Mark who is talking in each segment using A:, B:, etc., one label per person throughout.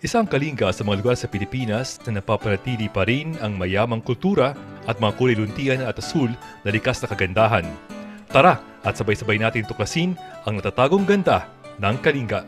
A: Isang kalinga sa mga lugar sa Pilipinas na napapanatili pa rin ang mayamang kultura at mga kulay luntian at asul na likas na kagandahan. Tara at sabay-sabay natin tuklasin ang natatagong ganda ng kalinga.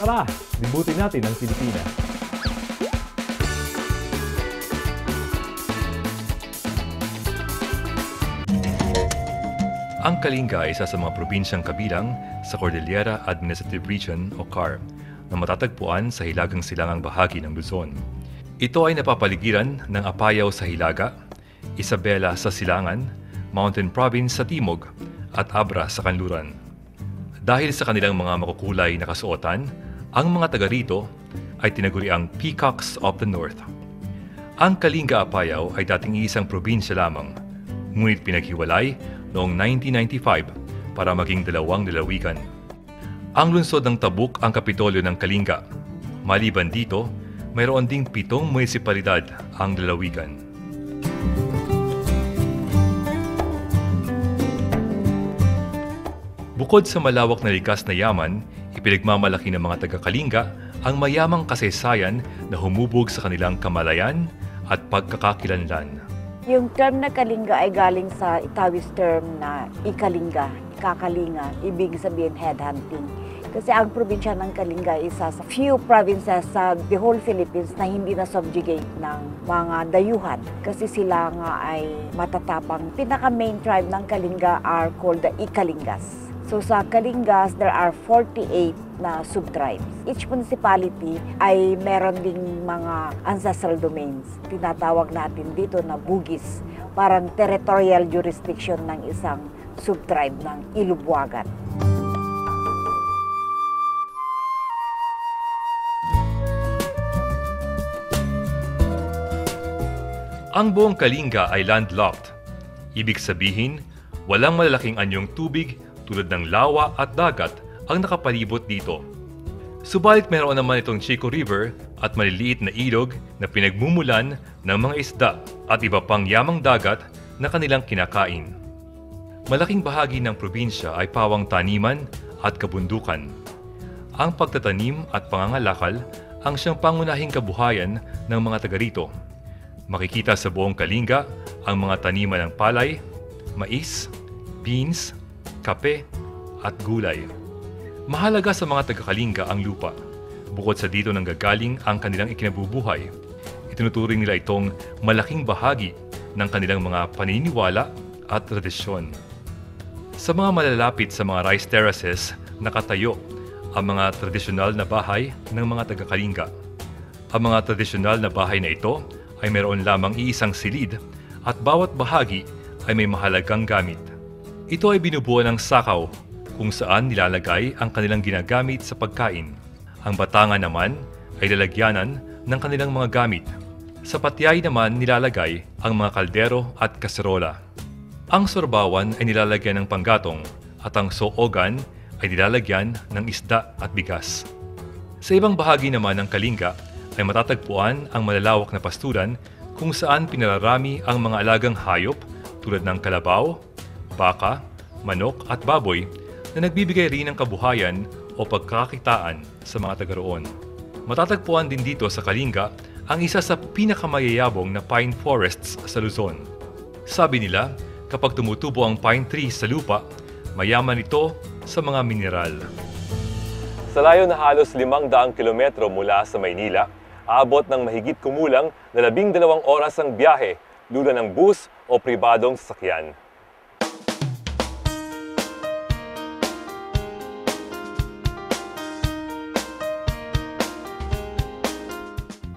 A: Tara, libutin natin ang Pilipinas. Ang Kalinga ay isa sa mga probinsyang kabilang sa Cordillera Administrative Region o CAR na matatagpuan sa hilagang silangang bahagi ng Luzon. Ito ay napapaligiran ng Apayao sa hilaga, Isabela sa silangan, Mountain Province sa timog, at Abra sa kanluran. Dahil sa kanilang mga makukulay na kasuotan, ang mga taga rito ay tinaguriang Peacocks of the North. Ang Kalinga Apayao ay dating isang probinsya lamang, ngunit pinaghiwalay noong 1995 para maging dalawang lalawigan. Ang lungsod ng Tabuk ang kapitolyo ng Kalinga. Maliban dito, mayroon ding 7 munisipalidad ang lalawigan. Bukod sa malawak na likas na yaman, ipinagmamalaki ng mga taga-Kalinga ang mayamang kasaysayan na humubog sa kanilang kamalayan at pagkakakilanlan.
B: Yung term na Kalinga ay galing sa Itawis term na ikalinga, ikakalinga, ibig sabihin headhunting. Kasi ang probinsya ng Kalinga ay isa sa few provinces sa the whole Philippines na hindi na subjugate ng mga dayuhan. Kasi sila nga ay matatapang. Pinaka-main tribe ng Kalinga are called the Ikalingas. So sa Kalingas, there are 48 na subtribes. Each municipality ay meron ding mga ancestral domains. Tinatawag natin dito na bugis, parang territorial jurisdiction ng isang subtribe ng Ilubuagan.
A: Ang buong Kalinga ay landlocked. Ibig sabihin, walang malalaking anyong tubig tulad ng lawa at dagat ang nakapalibot dito. Subalit mayroon naman itong Chico River at maliliit na ilog na pinagmumulan ng mga isda at iba pang yamang dagat na kanilang kinakain. Malaking bahagi ng probinsya ay pawang taniman at kabundukan. Ang pagtatanim at pangangalakal ang siyang pangunahing kabuhayan ng mga taga rito. Makikita sa buong Kalinga ang mga taniman ng palay, mais, beans, kape at gulay. Mahalaga sa mga taga-Kalinga ang lupa. Bukod sa dito nanggagaling ang kanilang ikinabubuhay, itinuturing nila itong malaking bahagi ng kanilang mga paniniwala at tradisyon. Sa mga malalapit sa mga rice terraces, nakatayo ang mga tradisyonal na bahay ng mga taga-Kalinga. Ang mga tradisyonal na bahay na ito ay mayroon lamang iisang silid at bawat bahagi ay may mahalagang gamit. Ito ay binubuo ng sakaw kung saan nilalagay ang kanilang ginagamit sa pagkain. Ang batangan naman ay lalagyanan ng kanilang mga gamit. Sa patyay naman nilalagay ang mga kaldero at kaserola. Ang sorbawan ay nilalagyan ng panggatong at ang soogan ay nilalagyan ng isda at bigas. Sa ibang bahagi naman ng Kalinga ay matatagpuan ang malalawak na pasturan kung saan pinararami ang mga alagang hayop tulad ng kalabaw, baka, manok at baboy na nagbibigay rin ng kabuhayan o pagkakakitaan sa mga taga-roon. Matatagpuan din dito sa Kalinga ang isa sa pinakamayayabong na pine forests sa Luzon. Sabi nila, kapag tumutubo ang pine tree sa lupa, mayaman ito sa mga mineral. Sa layo na halos 500 kilometro mula sa Maynila, aabot ng mahigit kumulang na 12 oras ang biyahe, lula ng bus o pribadong sasakyan.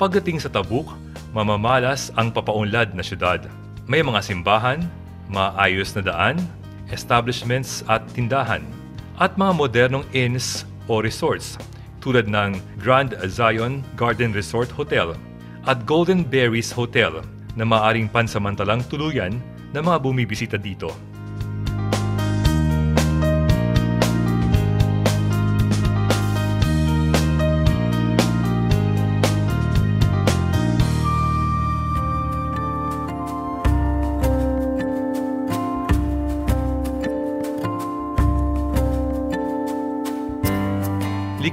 A: Pagdating sa Tabuk, mamamalas ang papaunlad na syudad. May mga simbahan, maayos na daan, establishments at tindahan, at mga modernong inns o resorts tulad ng Grand Zion Garden Resort Hotel at Golden Berries Hotel na maaaring pansamantalang tuluyan ng mga bumibisita dito.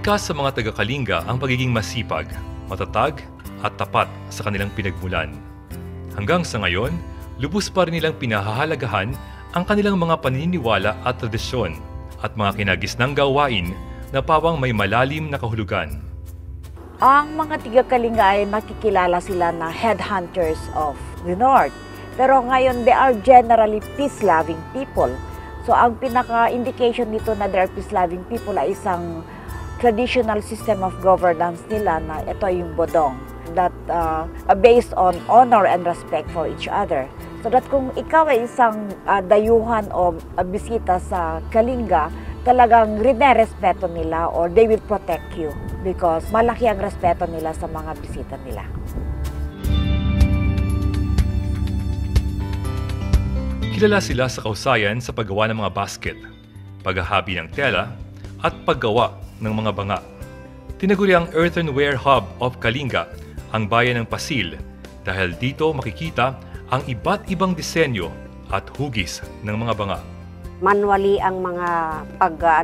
A: Likas sa mga taga-Kalinga ang pagiging masipag, matatag at tapat sa kanilang pinagmulan. Hanggang sa ngayon, lubos pa rin nilang pinahahalagahan ang kanilang mga paniniwala at tradisyon at mga kinagisnang gawain na pawang may malalim na kahulugan.
B: Ang mga taga-Kalinga ay nakikilala sila na headhunters of the North. Pero ngayon, they are generally peace-loving people. So ang pinaka-indication nito na they are peace-loving people ay isang traditional system of governance nila na ito yung bodong that based on honor and respect for each other. So that kung ikaw ay isang dayuhan o bisita sa Kalinga, talagang rinerespeto nila or they will protect you because malaki ang respeto nila sa mga bisita nila.
A: Kilala sila sa kausayan sa paggawa ng mga basket, paghahabi ng tela, at paggawa ng mga banga. Tinaguri ang Earthenware Hub of Kalinga ang bayan ng Pasil dahil dito makikita ang iba't ibang disenyo at hugis ng mga banga.
C: Manually ang mga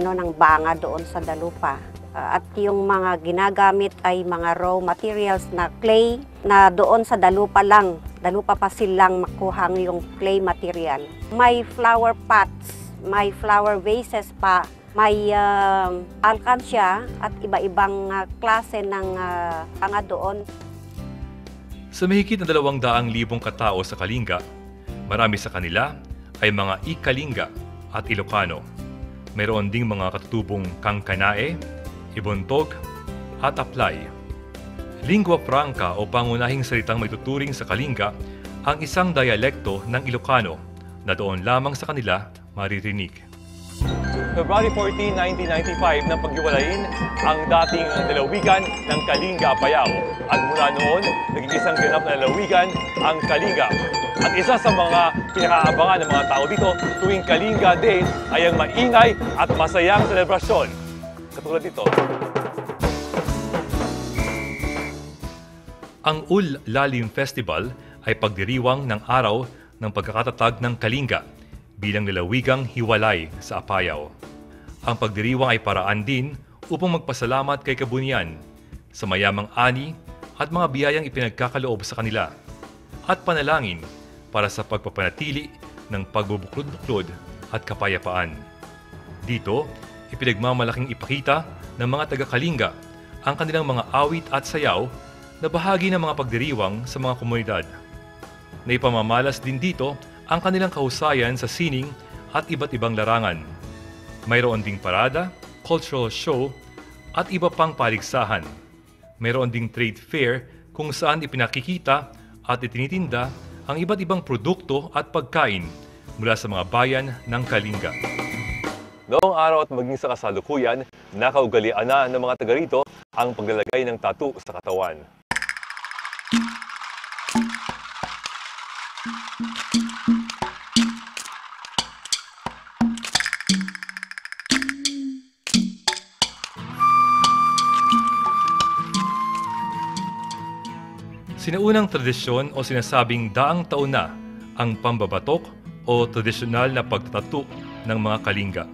C: ng banga doon sa Dalupa. At yung mga ginagamit ay mga raw materials na clay na doon sa Dalupa lang. Dalupa Pasil lang makuhang yung clay material. May flower pots, may flower vases pa, may alkansya at iba-ibang klase ng banga doon.
A: Sa mahigit na 200,000 katao sa Kalinga, marami sa kanila ay mga Ikalinga at Ilocano. Mayroon ding mga katutubong Kangkanae, Ibontog at Aplay. Lingua franca o pangunahing salitang may tuturing sa Kalinga ang isang dialekto ng Ilocano na doon lamang sa kanila maririnig.
D: February 14, 1995 nang paghiwalayin ang dating lalawigan ng Kalinga, Apayao. At mula noon, naging isang ganap na lalawigan ang Kalinga. At isa sa mga pinakaabangan ng mga tao dito tuwing Kalinga Day ay ang maingay at masayang selebrasyon. Katulad dito.
A: Ang Ul-Lalim Festival ay pagdiriwang ng araw ng pagkakatatag ng Kalinga bilang lalawigang hiwalay sa Apayao. Ang pagdiriwang ay paraan din upang magpasalamat kay Kabunian sa mayamang ani at mga biyayang ipinagkakaloob sa kanila at panalangin para sa pagpapanatili ng pagbubuklod-buklod at kapayapaan. Dito, ipinagmamalaking ipakita ng mga taga-Kalinga ang kanilang mga awit at sayaw na bahagi ng mga pagdiriwang sa mga komunidad. Naipamamalas din dito ang kanilang kahusayan sa sining at iba't ibang larangan. Mayroon ding parada, cultural show, at iba pang paligsahan. Mayroon ding trade fair kung saan ipinakikita at itinitinda ang iba't ibang produkto at pagkain mula sa mga bayan ng Kalinga.
D: Noong araw at maging sa kasalukuyan, nakaugalian na ng mga taga rito ang paglalagay ng tattoo sa katawan.
A: Sinaunang tradisyon o sinasabing daang taon na ang pambabatok o tradisyonal na pagtatato ng mga Kalinga.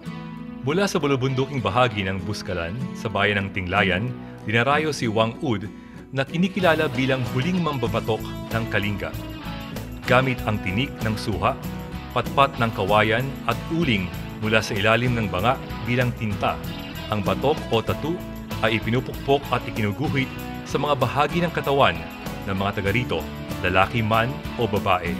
A: Mula sa bulubunduking bahagi ng Buskalan sa bayan ng Tinglayan, dinarayo si Wang Ud na kinikilala bilang huling mambabatok ng Kalinga. Gamit ang tinik ng suha, patpat ng kawayan at uling mula sa ilalim ng banga bilang tinta, ang batok o tattoo ay ipinupukpok at ikinuguhit sa mga bahagi ng katawan ng mga taga rito, lalaki man o babae.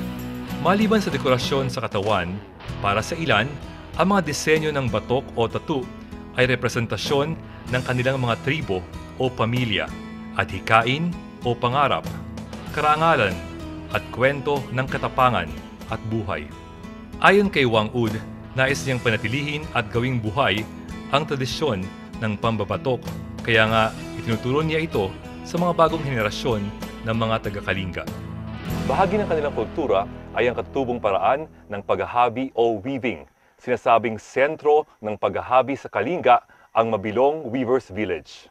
A: Maliban sa dekorasyon sa katawan, para sa ilan, ang mga disenyo ng batok o tattoo ay representasyon ng kanilang mga tribo o pamilya at hikain o pangarap, karangalan at kwento ng katapangan at buhay. Ayon kay Wang Ud, nais niyang panatilihin at gawing buhay ang tradisyon ng pambabatok, kaya nga itinuturo niya ito sa mga bagong henerasyon ng mga taga-Kalinga.
D: Bahagi ng kanilang kultura ay ang katutubong paraan ng paghahabi o weaving. Sinasabing sentro ng paghahabi sa Kalinga ang Mabilong Weavers Village.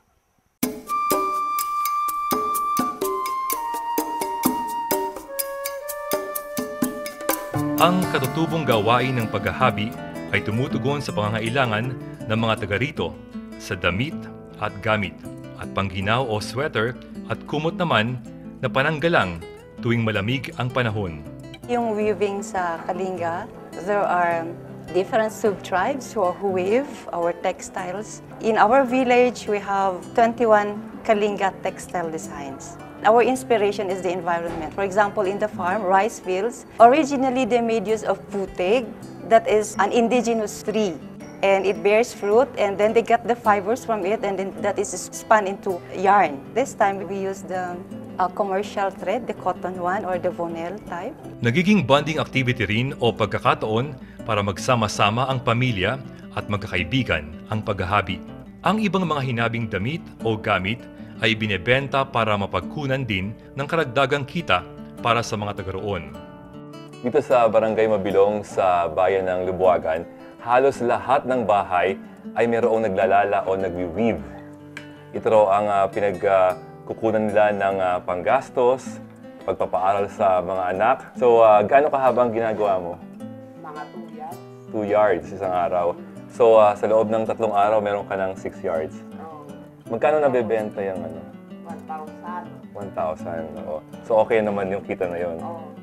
A: Ang katutubong gawain ng paghahabi ay tumutugon sa pangangailangan ng mga taga rito sa damit at gamit, at pangginaw o sweater at kumot naman na pananggalang tuwing malamig ang panahon.
E: Yung weaving sa Kalinga, there are different sub-tribes who weave our textiles. In our village, we have 21 Kalinga textile designs. Our inspiration is the environment. For example, in the farm, rice fields, originally they made use of putig, that is an indigenous tree. And it bears fruit, and then they get the fibers from it, and then that is spun into yarn. This time, we use the commercial thread, the cotton one or the vonel type.
A: Nagiging bonding activity rin o pagkakataon para magsama-sama ang pamilya at magkakaibigan ang paghahabi. Ang ibang mga hinabing damit o gamit ay binebenta para mapagkunan din ng karagdagang kita para sa mga taga-roon.
D: Dito sa Barangay Mabilong sa bayan ng Lubuagan, halos lahat ng bahay ay mayroong naglalala o nagwi-weave. Ito raw ang pinagkukunan nila ng panggastos, pagpapaaral sa mga anak. So, gaano kahabang ginagawa mo?
C: Mga 2 yards.
D: 2 yards isang araw. So, sa loob ng 3 araw, meron ka ng 6 yards. Magkano nabebenta yung ano?
C: 1,000.
D: 1,000. Oo. So, okay naman yung kita na yun.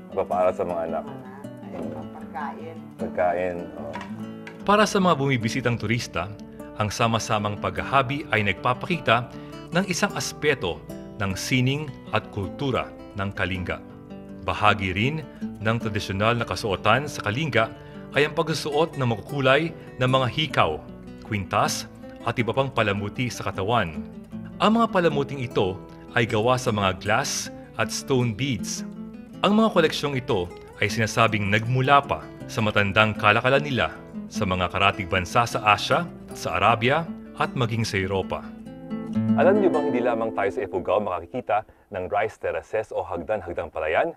D: Pagpapaaral sa mga anak. Pagkain. Oo.
A: Para sa mga bumibisitang turista, ang sama-samang paghahabi ay nagpapakita ng isang aspeto ng sining at kultura ng Kalinga. Bahagi rin ng tradisyonal na kasuotan sa Kalinga ay ang pagsusuot ng makukulay na mga hikaw, kwintas at iba pang palamuti sa katawan. Ang mga palamuting ito ay gawa sa mga glass at stone beads. Ang mga koleksyong ito ay sinasabing nagmula pa sa matandang kalakalan nila sa mga karatig bansa sa Asia, sa Arabia at maging sa Europa.
D: Alam niyo bang hindi lamang tayo sa Ifugao makakikita ng rice terraces o hagdan-hagdang palayan?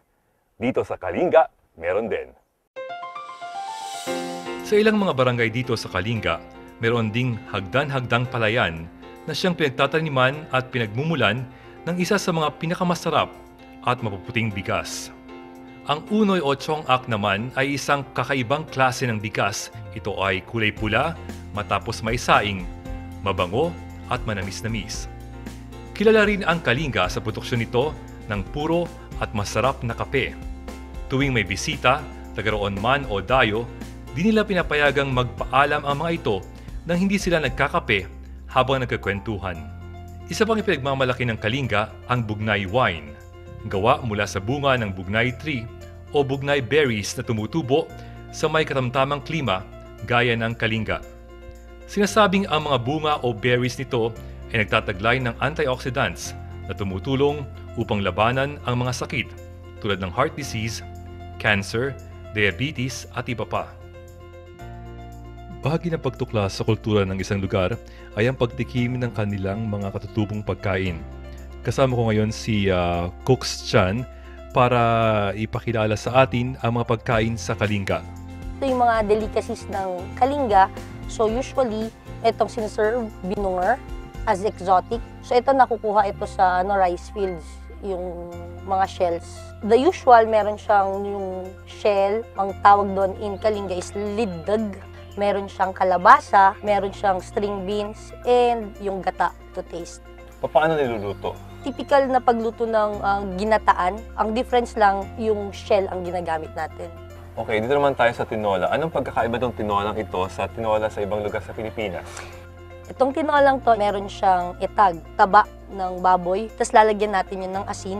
D: Dito sa Kalinga, meron din.
A: Sa ilang mga barangay dito sa Kalinga, meron ding hagdan-hagdang palayan na siyang pinagtataniman at pinagmumulan ng isa sa mga pinakamasarap at mapuputing bigas. Ang unoy o chongak naman ay isang kakaibang klase ng bigas. Ito ay kulay pula, matapos may saing, mabango at manamis-namis. Kilala rin ang Kalinga sa produksyon nito ng puro at masarap na kape. Tuwing may bisita, tagaroon man o dayo, di nila pinapayagang magpaalam ang mga ito nang hindi sila nagkakape habang nagkakwentuhan. Isa pang ipinagmamalaki ng Kalinga ang bugnay wine, gawa mula sa bunga ng bugnay tree o bugnay berries na tumutubo sa may katamtamang klima gaya ng Kalinga. Sinasabing ang mga bunga o berries nito ay nagtataglay ng antioxidants na tumutulong upang labanan ang mga sakit tulad ng heart disease, cancer, diabetes at iba pa. Bahagi ng pagtuklas sa kultura ng isang lugar ay ang pagtikim ng kanilang mga katutubong pagkain. Kasama ko ngayon si Cooks Chan para ipakilala sa atin ang mga pagkain sa Kalinga.
F: Ito yung mga delicacies ng Kalinga. So usually, itong sinaserve, binungar, as exotic. So ito nakukuha ito sa rice fields, yung mga shells. The usual, meron siyang yung shell, ang tawag doon in Kalinga is liddag. Meron siyang kalabasa, meron siyang string beans, and yung gata to taste.
D: Paano niluluto?
F: Typical na pagluto ng ginataan. Ang difference lang, yung shell ang ginagamit natin.
D: Okay, dito naman tayo sa tinola. Anong pagkakaiba ng tinolang ito sa tinola sa ibang lugar sa Pilipinas?
F: Itong tinolang to, meron siyang itag, taba ng baboy, tapos lalagyan natin yun ng asin.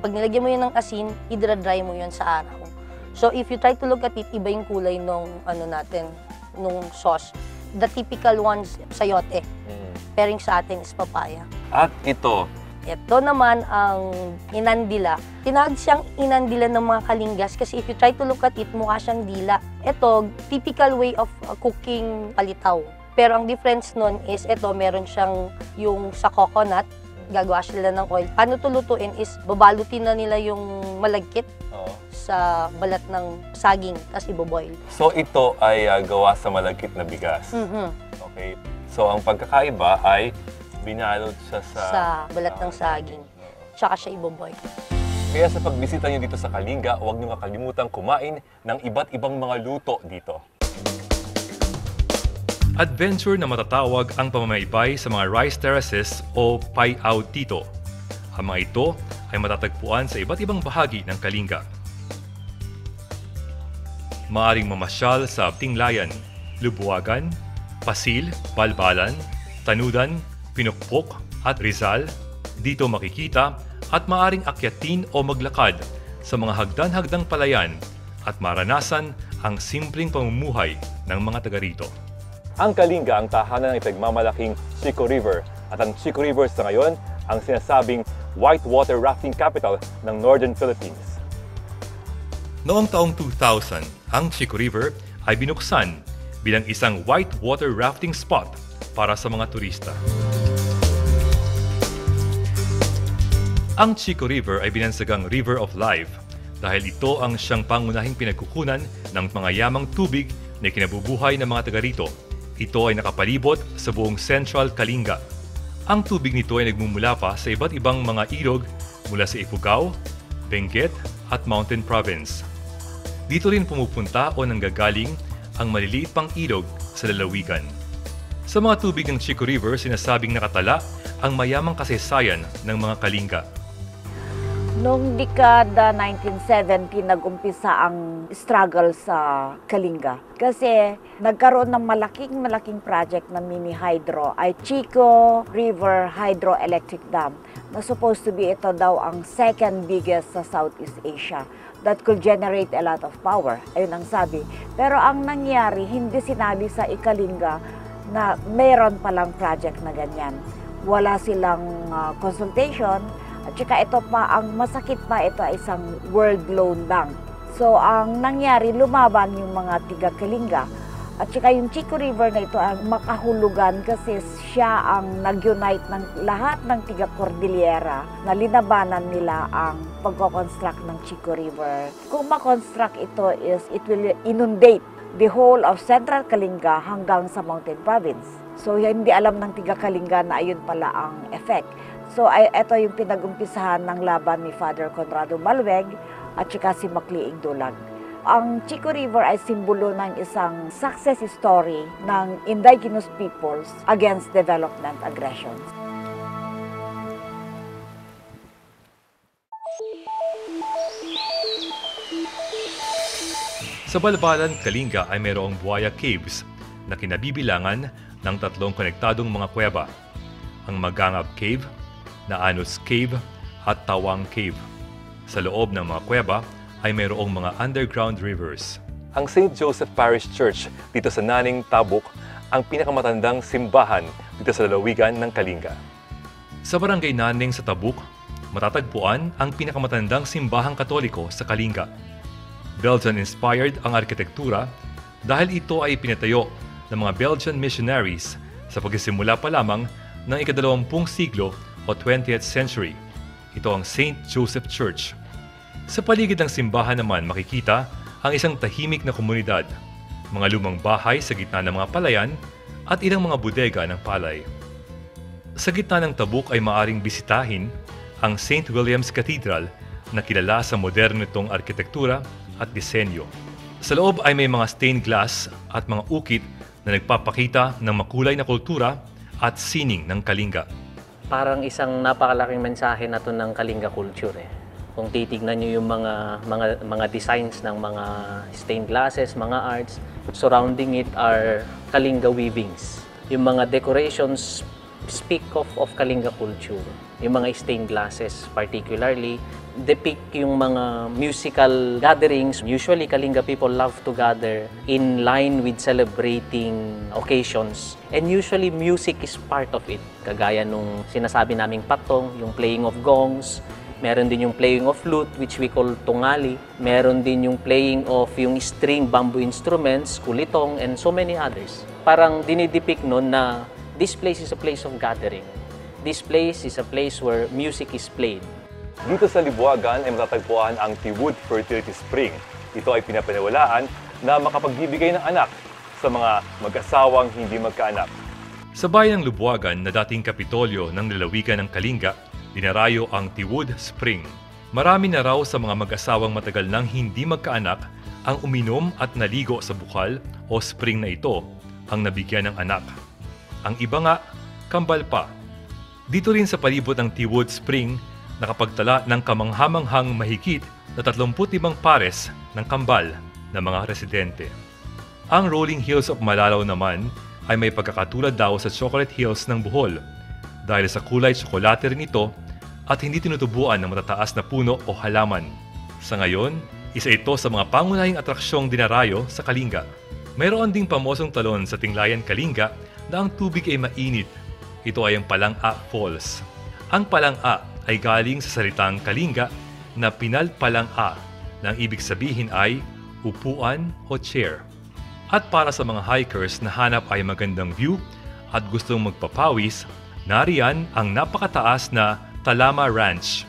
F: Pag nilagyan mo yun ng asin, i-dry mo yun sa araw. So if you try to look at it, iba yung kulay nung nung sauce. The typical ones, sayote. Pairing sa atin is papaya.
D: At ito?
F: Ito naman ang inandila. Tinawag siyang inandila ng mga Kalingas kasi if you try to look at it, mukha siyang dila. Ito, typical way of cooking palitaw. Pero ang difference nun is ito, meron siyang yung sa coconut, gagawa sila ng oil. Paano ito lutuin is babalutin na nila yung malagkit sa balat ng saging, tapos iboboil.
D: So ito ay gawa sa malagkit na bigas? Okay. So ang pagkakaiba ay binalot siya
F: sa balat ng saging. Tsaka siya iboboil.
D: Kaya sa pagbisita niyo dito sa Kalinga, huwag niyo makalimutan kumain ng iba't ibang mga luto dito.
A: Adventure na matatawag ang pamamaybay sa mga rice terraces o payaw dito. Ang mga ito ay matatagpuan sa iba't ibang bahagi ng Kalinga. Maaring mamasyal sa Tinglayan, Lubuagan, Pasil, Balbalan, Tanudan, Pinukpok at Rizal. Dito makikita at maaring akyatin o maglakad sa mga hagdan-hagdang palayan at maranasan ang simpleng pamumuhay ng mga taga rito.
D: Ang Kalinga ang tahanan ng ipagmamalaking Chico River at ang Chico River sa ngayon ang sinasabing whitewater rafting capital ng Northern Philippines.
A: Noong taong 2000, ang Chico River ay binuksan bilang isang whitewater rafting spot para sa mga turista. Ang Chico River ay binansagang River of Life dahil ito ang siyang pangunahing pinagkukunan ng mga yamang tubig na kinabubuhay ng mga taga rito. Ito ay nakapalibot sa buong Central Kalinga. Ang tubig nito ay nagmumula pa sa iba't ibang mga ilog mula sa Ifugao, Benguet at Mountain Province. Dito rin pumupunta o nanggagaling ang maliliit pang ilog sa lalawigan. Sa mga tubig ng Chico River, sinasabing nakatala ang mayamang kasaysayan ng mga Kalinga.
B: Noong dekada 1970, nag-umpisa ang struggle sa Kalinga. Kasi nagkaroon ng malaking project na mini hydro ay Chico River Hydroelectric Dam na supposed to be ito daw ang second biggest sa Southeast Asia that could generate a lot of power. Ayun ang sabi. Pero ang nangyari, hindi sinabi sa Ikalinga na mayroon palang project na ganyan. Wala silang consultation. At saka ito pa, ang masakit pa, ito ay isang world loan bank. So, ang nangyari, lumaban yung mga tiga-Kalinga. At saka yung Chico River na ito ang makahulugan kasi siya ang nag-unite ng lahat ng tiga-Cordillera na linabanan nila ang pagko-construct ng Chico River. Kung ma-construct ito it will inundate the whole of Central Kalinga hanggang sa Mountain Province. So, hindi alam ng tiga-Kalinga na ayun pala ang effect. So, ito yung pinag-umpisahan ng laban ni Father Conrado Malweg at saka si Macliing Dulag. Ang Chico River ay simbolo ng isang success story ng indigenous peoples against development aggressions.
A: Sa Balbalan, Kalinga ay mayroong Buaya Caves na kinabibilangan ng 3 konektadong mga kuweba, ang Magangab Cave, Naanos Cave at Tawang Cave. Sa loob ng mga kuweba ay mayroong mga underground rivers.
D: Ang St. Joseph Parish Church dito sa Naning, Tabuk ang pinakamatandang simbahan dito sa lalawigan ng Kalinga.
A: Sa Barangay Naning sa Tabuk, matatagpuan ang pinakamatandang simbahang Katoliko sa Kalinga. Belgian-inspired ang arkitektura dahil ito ay pinatayo ng mga Belgian missionaries sa pagsisimula pa lamang ng ika-20 siglo o 20th century. Ito ang St. Joseph Church. Sa paligid ng simbahan naman makikita ang isang tahimik na komunidad, mga lumang bahay sa gitna ng mga palayan at ilang mga bodega ng palay. Sa gitna ng Tabuk ay maaring bisitahin ang St. William's Cathedral na kilala sa moderno nitong arkitektura at disenyo. Sa loob ay may mga stained glass at mga ukit na nagpapakita ng makulay na kultura at sining ng Kalinga.
G: Parang isang napakalaking mensahe na to ng Kalinga culture eh. Kung titignan niyo yung mga designs ng mga stained glasses, mga arts, surrounding it are Kalinga weavings. Yung mga decorations speak of Kalinga culture. Yung mga stained glasses particularly depict yung mga musical gatherings. Usually, Kalinga people love to gather in line with celebrating occasions. And usually, music is part of it. Kagaya nung sinasabi naming patong, yung playing of gongs. Meron din yung playing of flute, which we call tungali. Meron din yung playing of yung string bamboo instruments, kulitong, and so many others. Parang dinidepict nun na this place is a place of gathering. This place is a place where music is played.
D: Dito sa Libuagan ay matatagpuan ang Tiwood Fertility Spring. Ito ay pinapaniwalaan na makapagbibigay ng anak sa mga mag-asawang hindi magkaanak.
A: Sa bayan ng Libuagan na dating kapitolyo ng lalawigan ng Kalinga, dinarayo ang Tiwood Spring. Marami na raw sa mga mag-asawang matagal nang hindi magkaanak ang uminom at naligo sa bukal o spring na ito ang nabigyan ng anak. Ang iba nga, kambal pa. Dito rin sa palibot ng Teawood Spring, nakapagtala ng kamanghamanghang mahigit na 35 pares ng kambal ng mga residente. Ang Rolling Hills of Malalaw naman ay may pagkakatulad daw sa Chocolate Hills ng Bohol dahil sa kulay tsokolate rin ito at hindi tinutubuan ng matataas na puno o halaman. Sa ngayon, isa ito sa mga pangunahing atraksyong dinarayo sa Kalinga. Mayroon ding pamosong talon sa Tinglayan, Kalinga na ang tubig ay mainit. Ito ay ang Palanga Falls. Ang Palanga ay galing sa salitang Kalinga na pinalpalanga na ang ibig sabihin ay upuan o chair. At para sa mga hikers na hanap ay magandang view at gustong magpapawis, nariyan ang napakataas na Talama Ranch.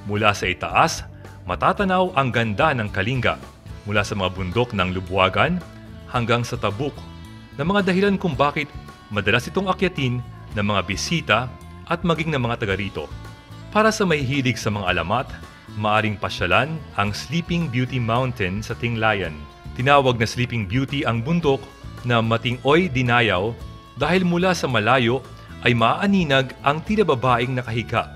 A: Mula sa itaas, matatanaw ang ganda ng Kalinga mula sa mga bundok ng Lubwagan hanggang sa Tabuk na mga dahilan kung bakit madalas itong akyatin ng mga bisita at maging ng mga taga rito. Para sa may hilig sa mga alamat, maaring pasyalan ang Sleeping Beauty Mountain sa Tinglayan. Tinawag na Sleeping Beauty ang bundok na Mating-oy Dinayaw dahil mula sa malayo ay maaninag ang tila babaeng nakahiga.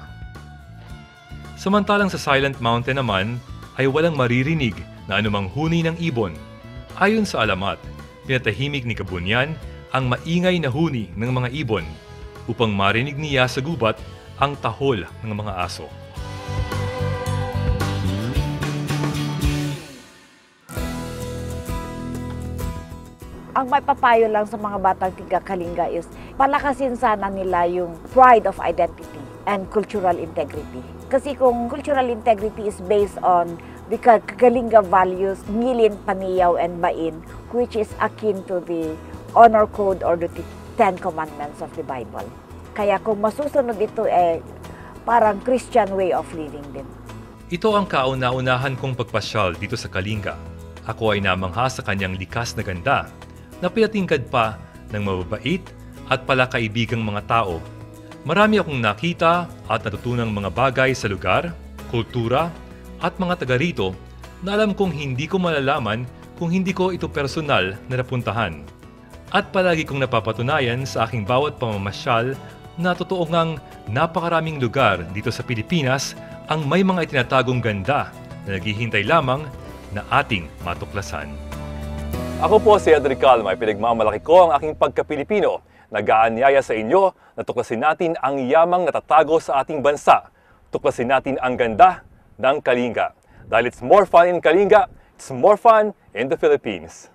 A: Samantalang sa Silent Mountain naman ay walang maririnig na anumang huni ng ibon. Ayon sa alamat, pinatahimik ni Kabunyan ang maingay na huni ng mga ibon upang marinig niya sa gubat ang tahol ng mga aso.
B: Ang may papayo lang sa mga batang tiga-Kalinga is palakasin sana nila yung pride of identity and cultural integrity. Kasi kung cultural integrity is based on the Kalinga values, ngilin, paniyaw, and bain, which is akin to the honor code or the 10 commandments of the Bible. Kaya kung masusunod ito, parang Christian way of living din.
A: Ito ang kauna-unahan kong pagpasyal dito sa Kalinga. Ako ay namangha sa kanyang likas na ganda na pinatingkad pa ng mababait at palakaibigang mga tao. Marami akong nakita at natutunang mga bagay sa lugar, kultura at mga taga rito na alam kong hindi ko malalaman kung hindi ko ito personal na napuntahan. At palagi kong napapatunayan sa aking bawat pamamasyal na totoo ngang napakaraming lugar dito sa Pilipinas ang may mga itinatagong ganda na naghihintay lamang na ating matuklasan.
D: Ako po si Edric Calma, pinagmamalaki ko ang aking pagka-Pilipino. Nag-aanyaya sa inyo na tuklasin natin ang yamang natatago sa ating bansa. Tuklasin natin ang ganda ng Kalinga. Dahil it's more fun in Kalinga, it's more fun in the Philippines.